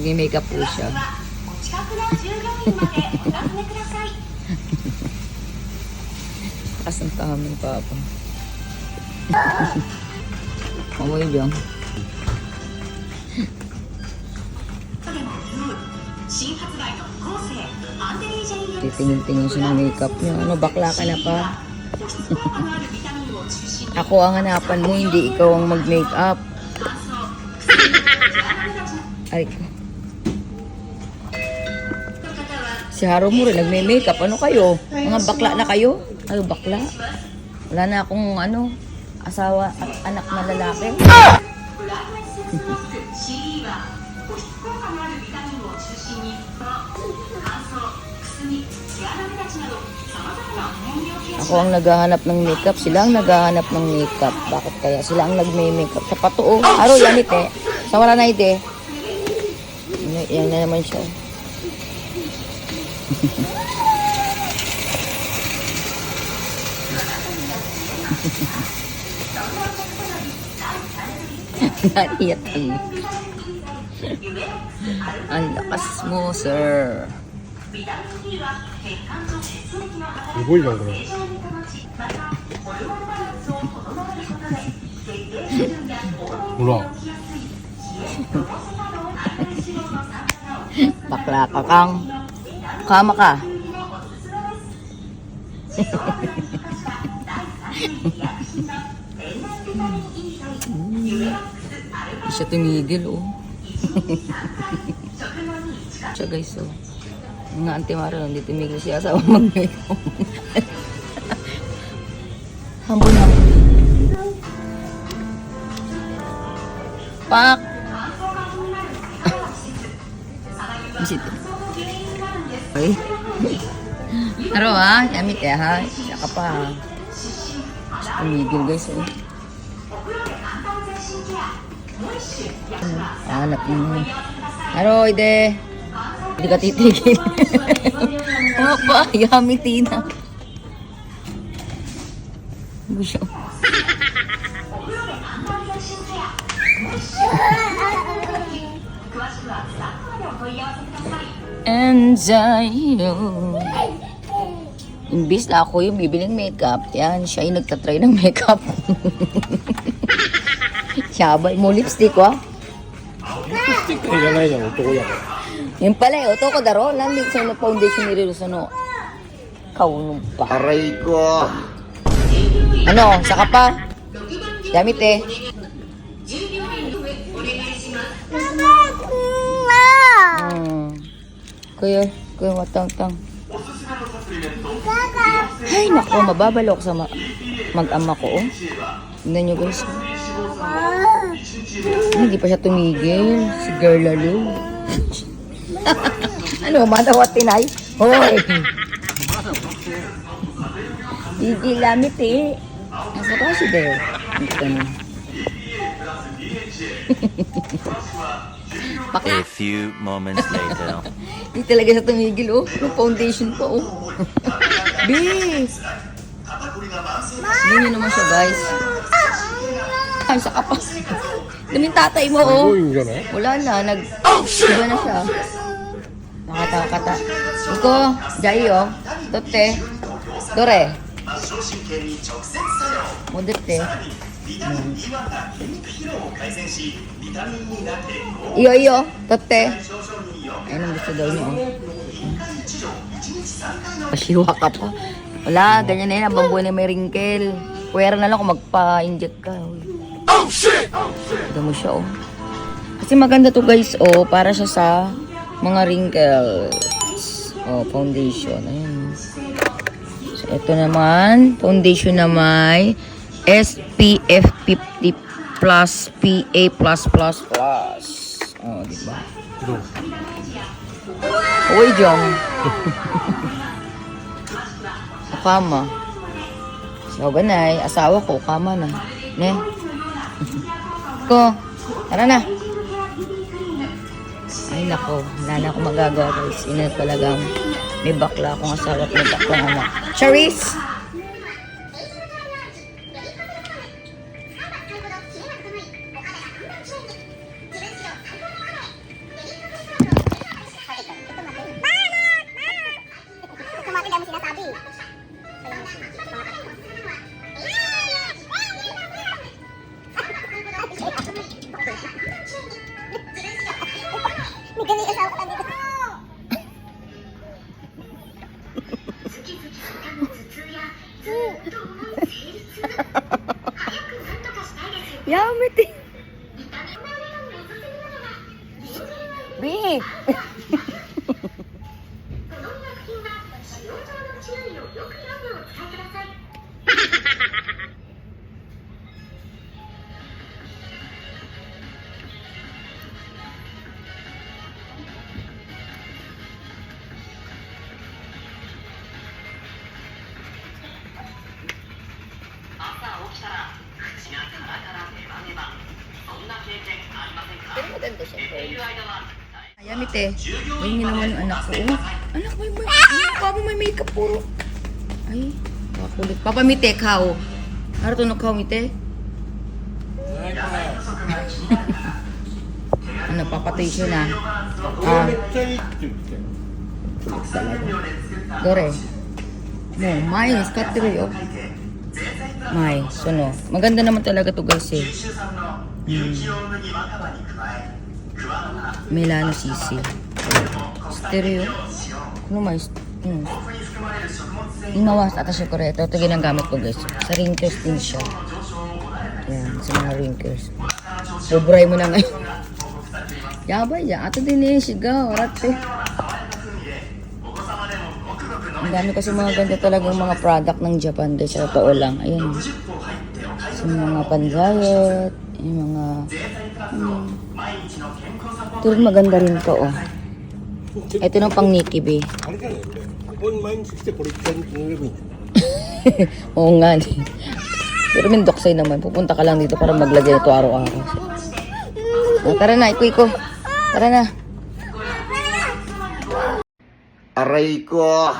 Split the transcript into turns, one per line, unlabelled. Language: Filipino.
Nag-makeup po siya. Kasang tamang papa. Amoy dyan. Titingin-tingin siya ng makeup niya. Ano, bakla ka na pa? Ako ang hanapan mo, hindi ikaw ang mag-makeup. Ay ko. Si Haro mo rin, nagme-makeup. Ano kayo? Mga bakla na kayo? Ay, bakla. Wala na akong asawa at anak na lalaki. Ako ang naghahanap ng makeup, sila ang naghahanap ng makeup. Bakit kaya? Sila ang nagme-makeup. Sa pato, Haro, yan ite. Sawara na ite. Yan na naman siya. Naniyat eh. Ang lakas mo, sir.
보이냐 그래? 몰라.
Bakla ka kang. Kama ka. Siya tumigil, oh. Siya, guys, oh. Mga antimara, hindi tumigil siya sa mag-makeup. Hambol na. Pak! Ay. Pero ha, yamit eh ha. Siya ka pa ha. Siya tumigil, guys, oh. Hanap mo. Haro, ide. Hindi ka titigil. Ano ba? Yummy Tina. Busyo. And I know. Imbis na ako yung bibiling makeup, yan, siya yung nagtatry ng makeup. Siyabay mo lipstick, wa?
lipstick ka na yan, ito yan.
Yung pala, ito ko daro, landing sa foundation ni Riruso, no? Kaunong pa.
Aray ko.
Ano, saka pa? Damit eh. Kuya matang-tang. Ay, naku, mababalo ko sa mag-ama ko, oh. Tignan nyo, guys. Hindi pa siya tumigil. Si girl lalo. Ano, matawat tinay? Hoy! Hindi lamit eh. Nasa ka si Bel?
A few moments later.
Hindi talaga siya tumigil, oh. Yung foundation pa, oh. Bis! Hindi nyo naman siya, guys. Ay, saka pa. Daming tatay mo, oh. Wala na, iba na siya. Nakatawa-kata. Iko, Jai, oh. Tote. Dore. Modete. Iyo. Tote. Ayun ang gusto daw niyo, oh. Pasiwa ka pa. Wala, ganyan na yun. Bambuhay na may wrinkle. Pwera na lang kung magpa-inject ka. Oh, shit! Tignan mo siya, oh. Kasi maganda to, guys, oh. Para siya sa mga wrinkles. Oh, foundation. Ayun. So, ito naman. Foundation na may SPF 50 plus PA plus. Oh, diba? Uy, Jong. Kama. So, ganay. Asawa ko, kama na. Ne? Ko. Tara na. Ay, nako. Wala na akong magagawa, guys. Ina talagang may bakla akong asawa at may baklang anak. Charis! Bi! Pero maganda siya. Ayan, Mite. Ayun yun naman yung anak ko. Oh, anak, may mukha mo may makeup puro. Ay, kakulit. Papa, Mite, kao. Ano to no kao, Mite? Ano, papatay siya na. Ah,
めっちゃいいって言って
どれもう前に使ってるよ。前、その、maganda naman talaga to guys eh. Milano Sisi. 知ってるよ。この前、今は私これ、ito ginagamit ko guys. Sa wrinkles din siya. Yan, sa mga wrinkles. Sobray mo na ngayon. Yabay ya, ato din eh, sigaw, rate. Ang dami kasi mga ganda talagang mga product ng Japan guys, sa totoo lang. Ayan. So, mga panzayat, yung mga... Ito rin maganda rin to, oh. Ito ng pang Nikibi.
あれじゃないこれここに毎日来てこれ一回塗ればいいんじゃない
Oo nga. Pero mindoksay naman. Pupunta ka lang dito para maglagay ito araw-araw. Oh, tara na, iko-iko. Tara na.
Aray ko